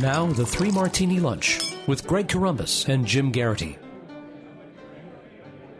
Now, the Three Martini Lunch with Greg Corombos and Jim Geraghty.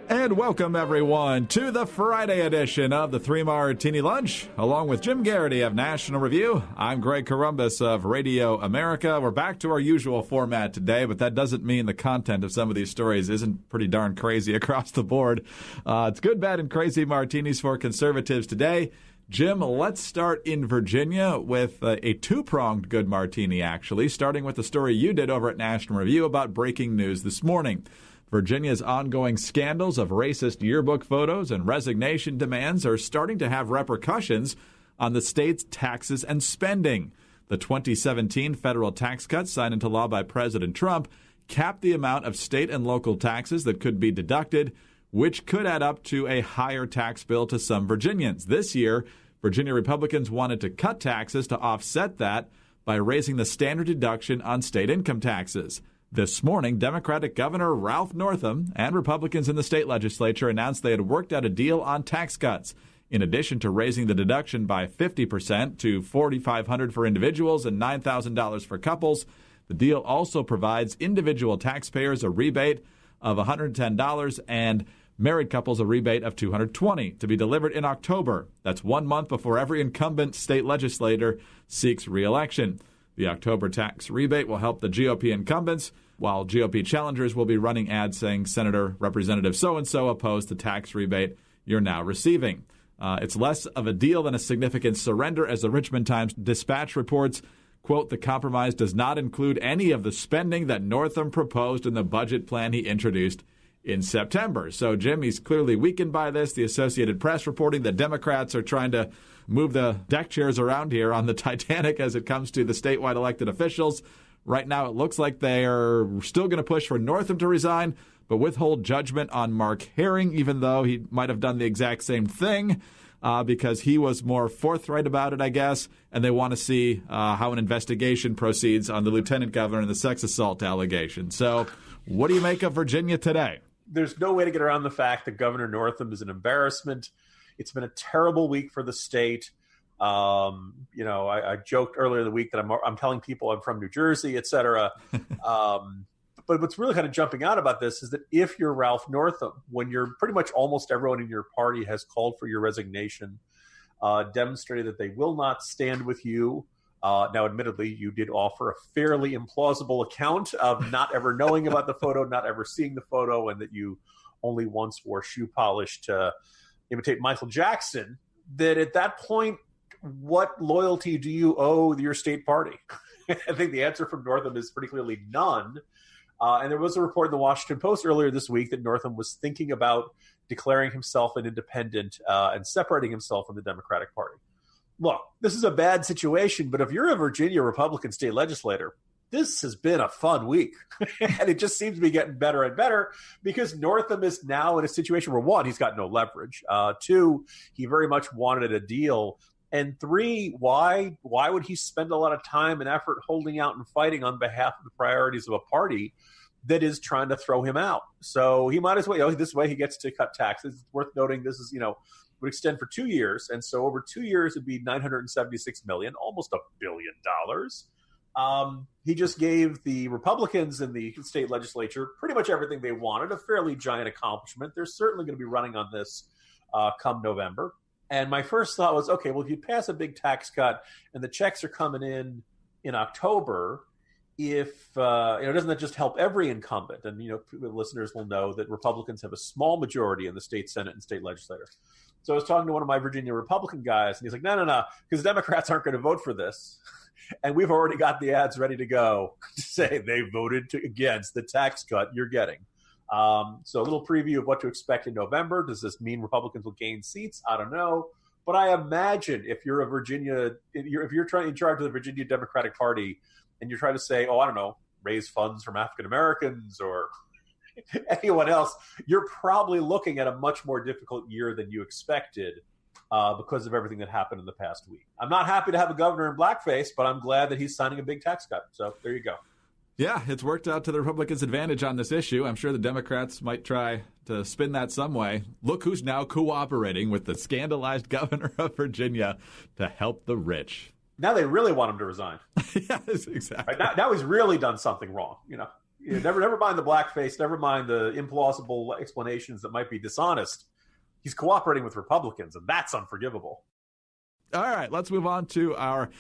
And welcome, everyone, to the Friday edition of the Three Martini Lunch. Along with Jim Geraghty of National Review, I'm Greg Corombos of Radio America. We're back to our usual format today, but that doesn't mean the content of some of these stories isn't pretty darn crazy across the board. It's good, bad, and crazy martinis for conservatives today. Jim, let's start in Virginia with a two-pronged good martini, actually, starting with the story you did over at National Review about breaking news this morning. Virginia's ongoing scandals of racist yearbook photos and resignation demands are starting to have repercussions on the state's taxes and spending. The 2017 federal tax cuts signed into law by President Trump capped the amount of state and local taxes that could be deducted, which could add up to a higher tax bill to some Virginians. This year, Virginia Republicans wanted to cut taxes to offset that by raising the standard deduction on state income taxes. This morning, Democratic Governor Ralph Northam and Republicans in the state legislature announced they had worked out a deal on tax cuts. In addition to raising the deduction by 50% to $4,500 for individuals and $9,000 for couples, the deal also provides individual taxpayers a rebate of $110 and married couples a rebate of $220 to be delivered in October. That's 1 month before every incumbent state legislator seeks re-election. The October tax rebate will help the GOP incumbents, while GOP challengers will be running ads saying Senator Representative so-and-so opposed the tax rebate you're now receiving. It's less of a deal than a significant surrender, as the Richmond Times-Dispatch reports, quote, the compromise does not include any of the spending that Northam proposed in the budget plan he introduced in September. So, Jim, he's clearly weakened by this. The Associated Press reporting that Democrats are trying to move the deck chairs around here on the Titanic as it comes to the statewide elected officials. Right now, it looks like they are still going to push for Northam to resign, but withhold judgment on Mark Herring, even though he might have done the exact same thing because he was more forthright about it, I guess, and they want to see how an investigation proceeds on the lieutenant governor and the sex assault allegation. So what do you make of Virginia today? There's no way to get around the fact that Governor Northam is an embarrassment. It's been a terrible week for the state. I joked earlier in the week that I'm telling people I'm from New Jersey, et cetera. But what's really kind of jumping out about this is that if you're Ralph Northam, when you're pretty much almost everyone in your party has called for your resignation, demonstrated that they will not stand with you. Now, admittedly, you did offer a fairly implausible account of not ever knowing about the photo, not ever seeing the photo, and that you only once wore shoe polish to imitate Michael Jackson. That at that point, what loyalty do you owe your state party? I think the answer from Northam is pretty clearly none. And there was a report in the Washington Post earlier this week that Northam was thinking about declaring himself an independent and separating himself from the Democratic Party. Look, this is a bad situation, but if you're a Virginia Republican state legislator, this has been a fun week. And it just seems to be getting better and better because Northam is now in a situation where, one, he's got no leverage. Two, he very much wanted a deal. And three, why would he spend a lot of time and effort holding out and fighting on behalf of the priorities of a party that is trying to throw him out? So he might as well, this way he gets to cut taxes. It's worth noting this is, would extend for 2 years. And so over 2 years, it'd be $976 million, almost $1 billion. He just gave the Republicans in the state legislature pretty much everything they wanted, a fairly giant accomplishment. They're certainly going to be running on this come November. And my first thought was, okay, well, if you pass a big tax cut and the checks are coming in October, doesn't that just help every incumbent? And, listeners will know that Republicans have a small majority in the state Senate and state legislature. So I was talking to one of my Virginia Republican guys, and he's like, no, because Democrats aren't going to vote for this. And we've already got the ads ready to go to say they voted against the tax cut you're getting. So a little preview of what to expect in November. Does this mean Republicans will gain seats? I don't know. But I imagine if you're if you're trying in charge of the Virginia Democratic Party and you're trying to say, raise funds from African Americans or anyone else, you're probably looking at a much more difficult year than you expected because of everything that happened in the past week. I'm not happy to have a governor in blackface, but I'm glad that he's signing a big tax cut. So there you go. Yeah, it's worked out to the Republicans' advantage on this issue. I'm sure the Democrats might try to spin that some way. Look who's now cooperating with the scandalized governor of Virginia to help the rich. Now they really want him to resign. Yes, exactly. Right? Now he's really done something wrong. Never mind the blackface, never mind the implausible explanations that might be dishonest. He's cooperating with Republicans, and that's unforgivable. All right, let's move on to our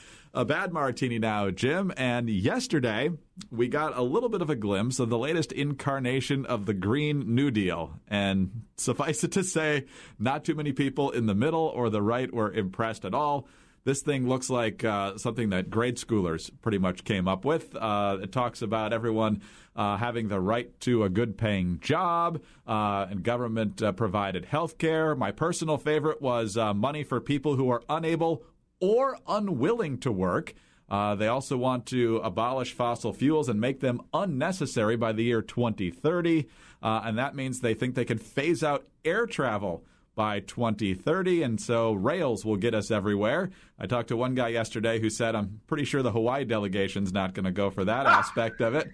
bad martini now, Jim. And yesterday, we got a little bit of a glimpse of the latest incarnation of the Green New Deal. And suffice it to say, not too many people in the middle or the right were impressed at all. This thing looks like something that grade schoolers pretty much came up with. It talks about everyone having the right to a good-paying job and government-provided health care. My personal favorite was money for people who are unable or unwilling to work. They also want to abolish fossil fuels and make them unnecessary by the year 2030. And that means they think they can phase out air travel by 2030, and so rails will get us everywhere. I talked to one guy yesterday who said, I'm pretty sure the Hawaii delegation's not going to go for that aspect of it.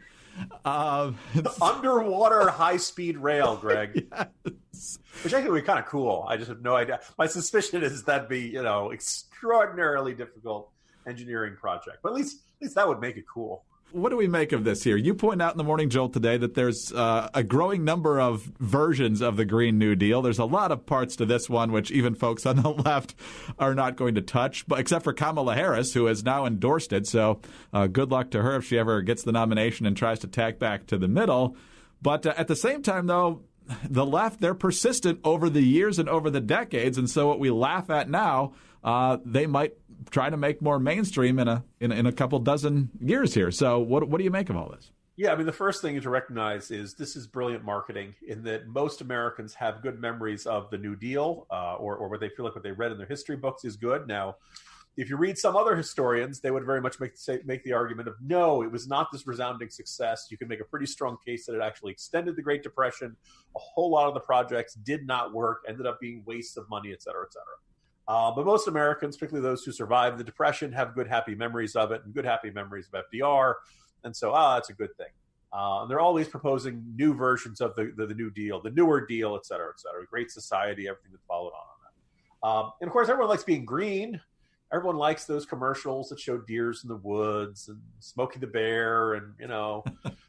Underwater high-speed rail, Greg. Yes. Which I think would be kind of cool. I just have no idea. My suspicion is that'd be, extraordinarily difficult engineering project. But at least that would make it cool. What do we make of this here? You point out in the Morning Jolt today that there's a growing number of versions of the Green New Deal. There's a lot of parts to this one which even folks on the left are not going to touch, but except for Kamala Harris, who has now endorsed it. So good luck to her if she ever gets the nomination and tries to tack back to the middle. But at the same time, though, the left, they're persistent over the years and over the decades. And so what we laugh at now, they might try to make more mainstream in a couple dozen years here. So what do you make of all this? Yeah, I mean, the first thing to recognize is this is brilliant marketing in that most Americans have good memories of the New Deal or what they feel like what they read in their history books is good. Now, if you read some other historians, they would very much make the argument of, no, it was not this resounding success. You can make a pretty strong case that it actually extended the Great Depression. A whole lot of the projects did not work, ended up being wastes of money, et cetera, et cetera. But most Americans, particularly those who survived the Depression, have good, happy memories of it and good, happy memories of FDR. And so, it's a good thing. And they're always proposing new versions of the New Deal, the newer deal, et cetera, Great Society, everything that followed on that. And, of course, everyone likes being green. Everyone likes those commercials that show deers in the woods and Smokey the Bear and,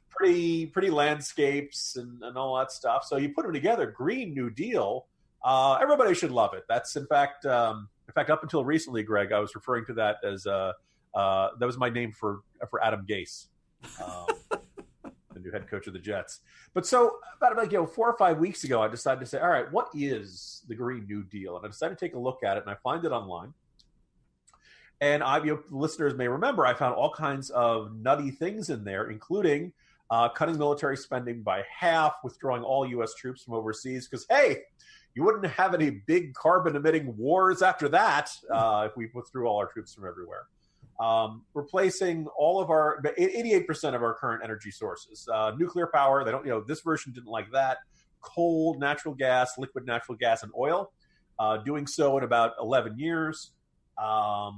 pretty landscapes and all that stuff. So you put them together, Green New Deal. Everybody should love it. That's in fact, up until recently, Greg, I was referring to that as that was my name for Adam Gase, the new head coach of the Jets. But so about 4 or 5 weeks ago, I decided to say, all right, what is the Green New Deal? And I decided to take a look at it, and I find it online. And listeners may remember, I found all kinds of nutty things in there, including cutting military spending by half, withdrawing all U.S. troops from overseas, because, hey, you wouldn't have any big carbon-emitting wars after that if we withdrew all our troops from everywhere. Replacing all of our 88% of our current energy sources. Nuclear power, they don't, this version didn't like that. Coal, natural gas, liquid natural gas, and oil. Doing so in about 11 years.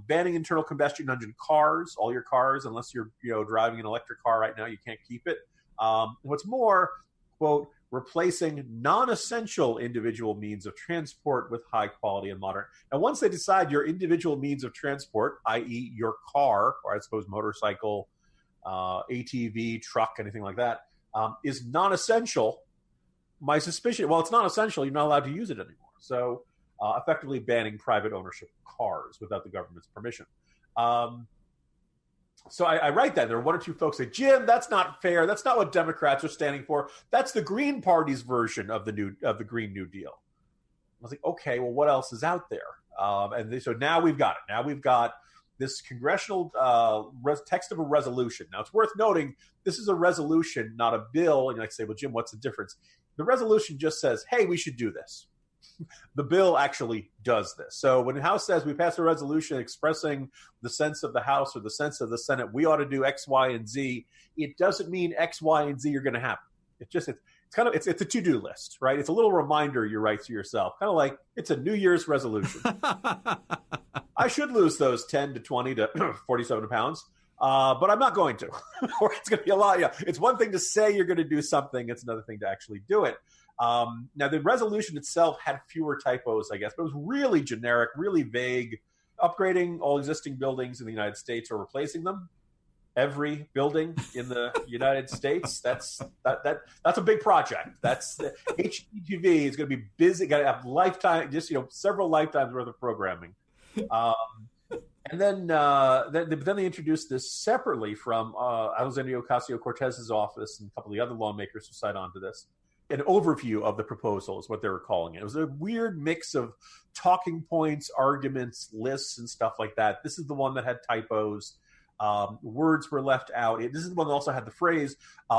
Banning internal combustion engine cars, all your cars, unless you're driving an electric car right now, you can't keep it. What's more, quote, replacing non-essential individual means of transport with high quality and modern. Now, once they decide your individual means of transport, i.e. your car, or I suppose motorcycle, ATV, truck, anything like that, is non-essential, my suspicion, well, it's not essential, you're not allowed to use it anymore. So effectively banning private ownership of cars without the government's permission. So I write that. There are one or two folks say, Jim, that's not fair. That's not what Democrats are standing for. That's the Green Party's version of the Green New Deal. I was like, okay, well, what else is out there? So now we've got it. Now we've got this congressional text of a resolution. Now, it's worth noting this is a resolution, not a bill. And you like say, well, Jim, what's the difference? The resolution just says, hey, we should do this. The bill actually does this. So when the House says we pass a resolution expressing the sense of the House or the sense of the Senate, we ought to do X, Y, and Z, it doesn't mean X, Y, and Z are going to happen. It's a to-do list, right? It's a little reminder you write to yourself, kind of like it's a New Year's resolution. I should lose those 10 to 20 to 47 pounds, but I'm not going to. Or it's going to be a lot. Yeah, it's one thing to say you're going to do something. It's another thing to actually do it. Now, the resolution itself had fewer typos, I guess, but it was really generic, really vague. upgrading all existing buildings in the United States or replacing them. Every building in the United States. That's a big project. That's HGTV is going to be busy. Got to have lifetime, several lifetimes worth of programming. And then they introduced this separately from Alexandria Ocasio-Cortez's office and a couple of the other lawmakers who signed on to this. An overview of the proposal is what they were calling it. It was a weird mix of talking points, arguments, lists, and stuff like that. This is the one that had typos. Words were left out. This is the one that also had the phrase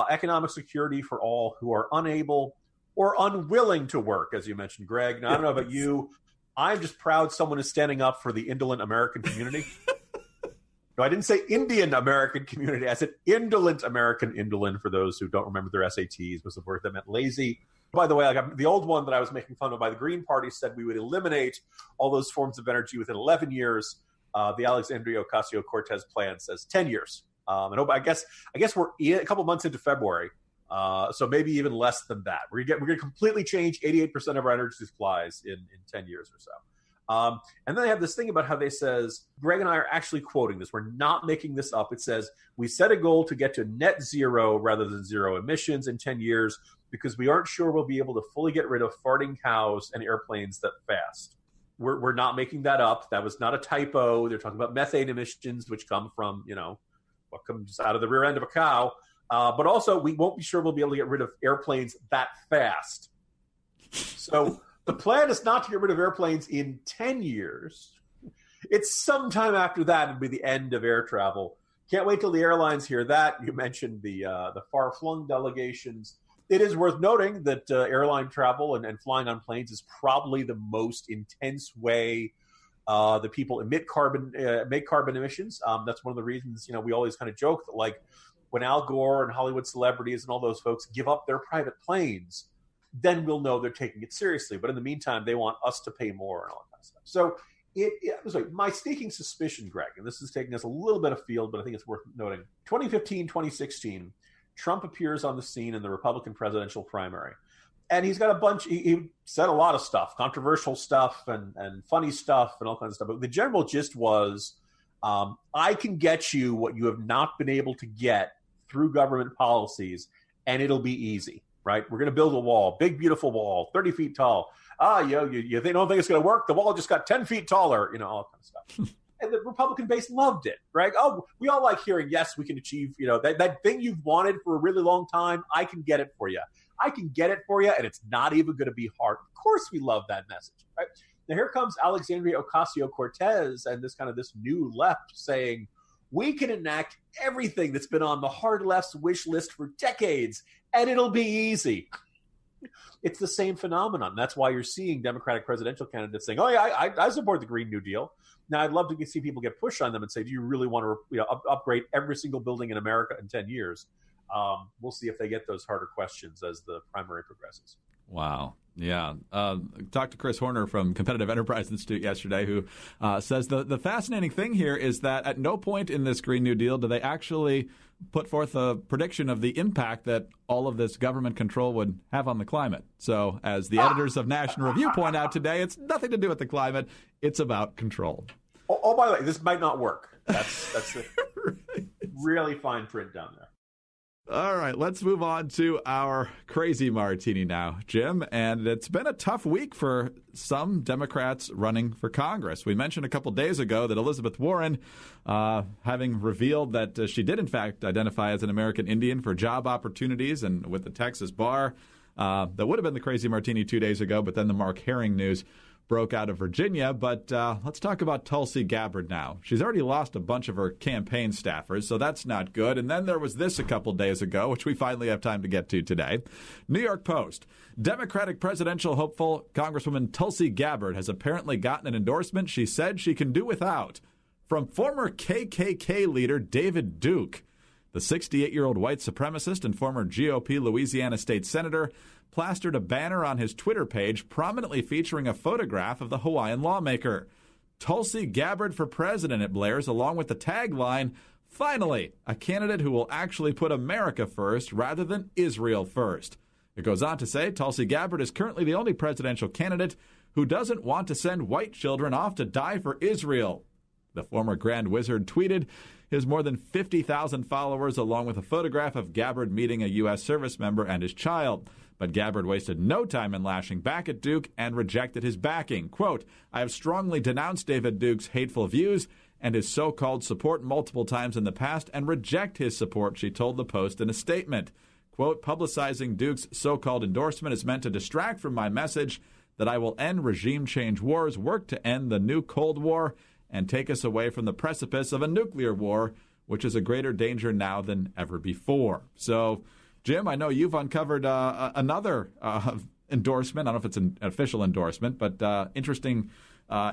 economic security for all who are unable or unwilling to work, as you mentioned, Greg. Now, I don't know about you. I'm just proud someone is standing up for the indolent American community. No, I didn't say Indian American community. I said indolent American. Indolent, for those who don't remember their SATs, was the word that meant lazy. By the way, the old one that I was making fun of by the Green Party said we would eliminate all those forms of energy within 11 years. The Alexandria Ocasio-Cortez plan says 10 years. I guess we're a couple months into February, so maybe even less than that. We're going to completely change 88% of our energy supplies in 10 years or so. And then they have this thing about how they says, Greg and I are actually quoting this. We're not making this up. It says, we set a goal to get to net zero rather than zero emissions in 10 years because we aren't sure we'll be able to fully get rid of farting cows and airplanes that fast. We're not making that up. That was not a typo. They're talking about methane emissions, which come from, what comes out of the rear end of a cow. But also, we won't be sure we'll be able to get rid of airplanes that fast. So the plan is not to get rid of airplanes in 10 years. It's sometime after that it'll be the end of air travel. Can't wait till the airlines hear that. You mentioned the far-flung delegations. It is worth noting that airline travel and flying on planes is probably the most intense way that people make carbon emissions. That's one of the reasons, we always kind of joke that, like, when Al Gore and Hollywood celebrities and all those folks give up their private planes, then we'll know they're taking it seriously. But in the meantime, they want us to pay more and all that kind of stuff. So my sneaking suspicion, Greg, and this is taking us a little bit afield, but I think it's worth noting. 2015, 2016, Trump appears on the scene in the Republican presidential primary. And he's got he said a lot of stuff, controversial stuff and funny stuff and all kinds of stuff. But the general gist was, I can get you what you have not been able to get through government policies, and it'll be easy, right? We're going to build a wall, big, beautiful wall, 30 feet tall. They don't think it's going to work. The wall just got 10 feet taller, all that kind of stuff. And the Republican base loved it, right? Oh, we all like hearing, yes, we can achieve, that thing you've wanted for a really long time. I can get it for you. I can get it for you, and it's not even going to be hard. Of course we love that message, right? Now here comes Alexandria Ocasio-Cortez and this new left saying, we can enact everything that's been on the hard left's wish list for decades, and it'll be easy. It's the same phenomenon. That's why you're seeing Democratic presidential candidates saying, oh, yeah, I support the Green New Deal. Now, I'd love to see people get pushed on them and say, do you really want to upgrade every single building in America in 10 years? We'll see if they get those harder questions as the primary progresses. Wow. Yeah. Talked to Chris Horner from Competitive Enterprise Institute yesterday, who says the fascinating thing here is that at no point in this Green New Deal do they actually put forth a prediction of the impact that all of this government control would have on the climate. So as the editors of National Review point out today, it's nothing to do with the climate. It's about control. Oh, by the way, this might not work. That's the really fine print down there. All right, let's move on to our crazy martini now, Jim. And it's been a tough week for some Democrats running for Congress. We mentioned a couple days ago that Elizabeth Warren, having revealed that she did, in fact, identify as an American Indian for job opportunities and with the Texas bar, that would have been the crazy martini 2 days ago, but then the Mark Herring news broke out of Virginia. But let's talk about Tulsi Gabbard now. She's already lost a bunch of her campaign staffers, so that's not good. And then there was this a couple days ago, which we finally have time to get to today. New York Post. Democratic presidential hopeful Congresswoman Tulsi Gabbard has apparently gotten an endorsement she said she can do without from former KKK leader David Duke. The 68-year-old white supremacist and former GOP Louisiana state senator plastered a banner on his Twitter page prominently featuring a photograph of the Hawaiian lawmaker. Tulsi Gabbard for president, it blares, along with the tagline, finally, a candidate who will actually put America first rather than Israel first. It goes on to say Tulsi Gabbard is currently the only presidential candidate who doesn't want to send white children off to die for Israel. The former Grand Wizard tweeted his more than 50,000 followers along with a photograph of Gabbard meeting a U.S. service member and his child. But Gabbard wasted no time in lashing back at Duke and rejected his backing. Quote, I have strongly denounced David Duke's hateful views and his so-called support multiple times in the past and reject his support, she told the Post in a statement. Quote, publicizing Duke's so-called endorsement is meant to distract from my message that I will end regime change wars, work to end the new Cold War, and take us away from the precipice of a nuclear war, which is a greater danger now than ever before. So, Jim, I know you've uncovered another endorsement. I don't know if it's an official endorsement, but interesting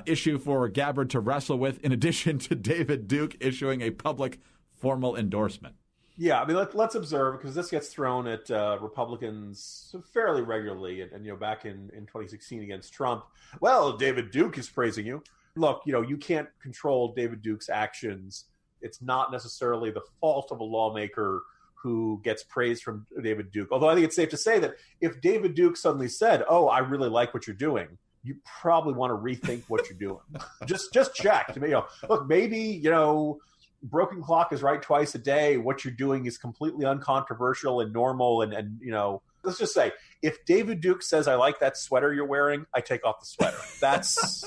issue for Gabbard to wrestle with, in addition to David Duke issuing a public formal endorsement. Yeah, I mean, let's observe, because this gets thrown at Republicans fairly regularly, and back in 2016 against Trump. Well, David Duke is praising you. Look, you can't control David Duke's actions. It's not necessarily the fault of a lawmaker who gets praise from David Duke. Although I think it's safe to say that if David Duke suddenly said, oh, I really like what you're doing, you probably want to rethink what you're doing. just check. Look, maybe, broken clock is right twice a day. What you're doing is completely uncontroversial and normal. And let's just say, if David Duke says, I like that sweater you're wearing, I take off the sweater. That's...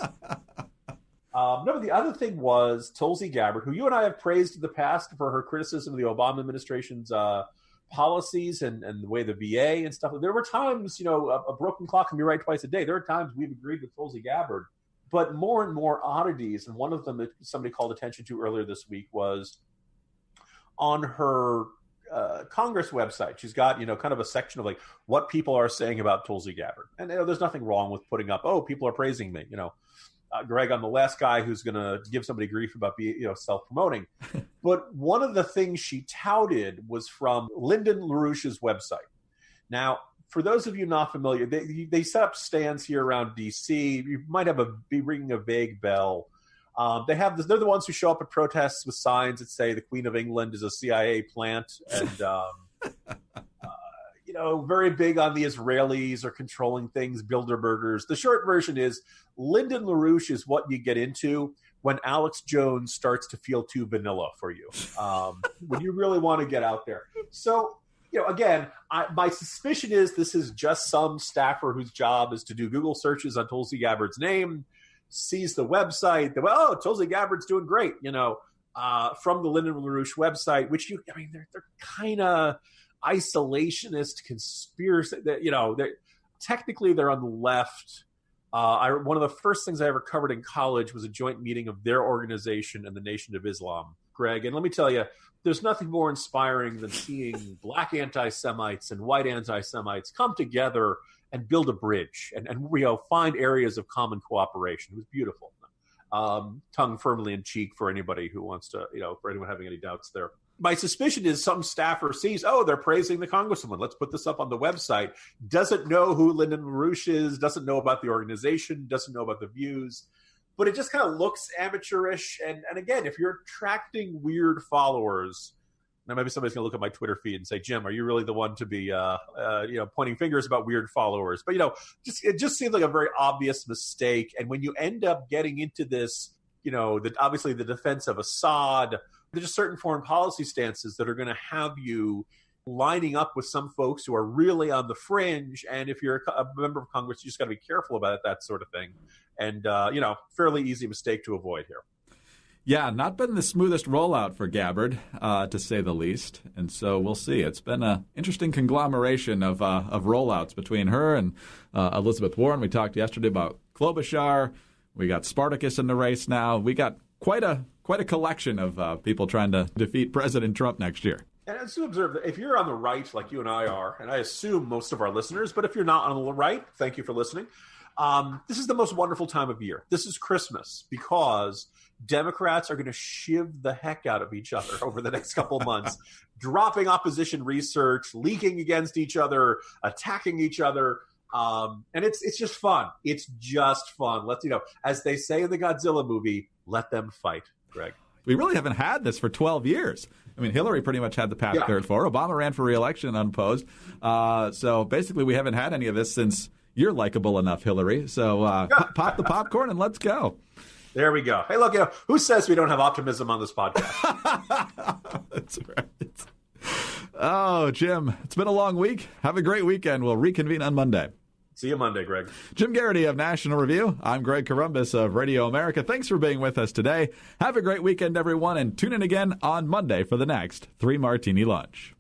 No, the other thing was Tulsi Gabbard, who you and I have praised in the past for her criticism of the Obama administration's policies and the way the VA and stuff. There were times, a broken clock can be right twice a day. There are times we've agreed with Tulsi Gabbard, but more and more oddities. And one of them that somebody called attention to earlier this week was on her Congress website. She's got, kind of a section of like what people are saying about Tulsi Gabbard. And there's nothing wrong with putting up, oh, people are praising me, Greg, I'm the last guy who's going to give somebody grief about being, self-promoting. But one of the things she touted was from Lyndon LaRouche's website. Now, for those of you not familiar, they set up stands here around D.C. You might be ringing a vague bell. They're the ones who show up at protests with signs that say the Queen of England is a CIA plant, and very big on the Israelis are controlling things, Bilderbergers. The short version is Lyndon LaRouche is what you get into when Alex Jones starts to feel too vanilla for you, when you really want to get out there. So, again, my suspicion is this is just some staffer whose job is to do Google searches on Tulsi Gabbard's name, sees the website, Tulsi Gabbard's doing great, from the Lyndon LaRouche website, which they're kind of isolationist conspiracy. Technically they're on the left. One of the first things I ever covered in college was a joint meeting of their organization and the Nation of Islam, Greg. And let me tell you, there's nothing more inspiring than seeing black anti-Semites and white anti-Semites come together and build a bridge and find areas of common cooperation. It was beautiful. Tongue firmly in cheek for anybody who wants to, for anyone having any doubts there. My suspicion is some staffer sees, they're praising the congresswoman. Let's put this up on the website. Doesn't know who Lyndon LaRouche is, doesn't know about the organization, doesn't know about the views. But it just kind of looks amateurish. And again, if you're attracting weird followers, now maybe somebody's going to look at my Twitter feed and say, Jim, are you really the one to be, pointing fingers about weird followers? But, it just seems like a very obvious mistake. And when you end up getting into this, obviously the defense of Assad, there's just certain foreign policy stances that are going to have you lining up with some folks who are really on the fringe. And if you're a member of Congress, you just got to be careful about it, that sort of thing. And, fairly easy mistake to avoid here. Yeah, not been the smoothest rollout for Gabbard, to say the least. And so we'll see. It's been an interesting conglomeration of rollouts between her and Elizabeth Warren. We talked yesterday about Klobuchar. We got Spartacus in the race now. We got quite a collection of people trying to defeat President Trump next year. And as to observe, if you're on the right, like you and I are, and I assume most of our listeners, but if you're not on the right, thank you for listening. This is the most wonderful time of year. This is Christmas, because Democrats are going to shiv the heck out of each other over the next couple of months, dropping opposition research, leaking against each other, attacking each other. And it's just fun. It's just fun. Let's, as they say in the Godzilla movie, let them fight, Greg. We really haven't had this for 12 years. I mean, Hillary pretty much had the path cleared for her. Obama ran for re-election unopposed. So basically we haven't had any of this since you're likable enough, Hillary. So pop the popcorn and let's go. There we go. Hey, look, who says we don't have optimism on this podcast? That's right. Oh, Jim, it's been a long week. Have a great weekend. We'll reconvene on Monday. See you Monday, Greg. Jim Geraghty of National Review. I'm Greg Corombos of Radio America. Thanks for being with us today. Have a great weekend, everyone, and tune in again on Monday for the next 3 Martini Lunch.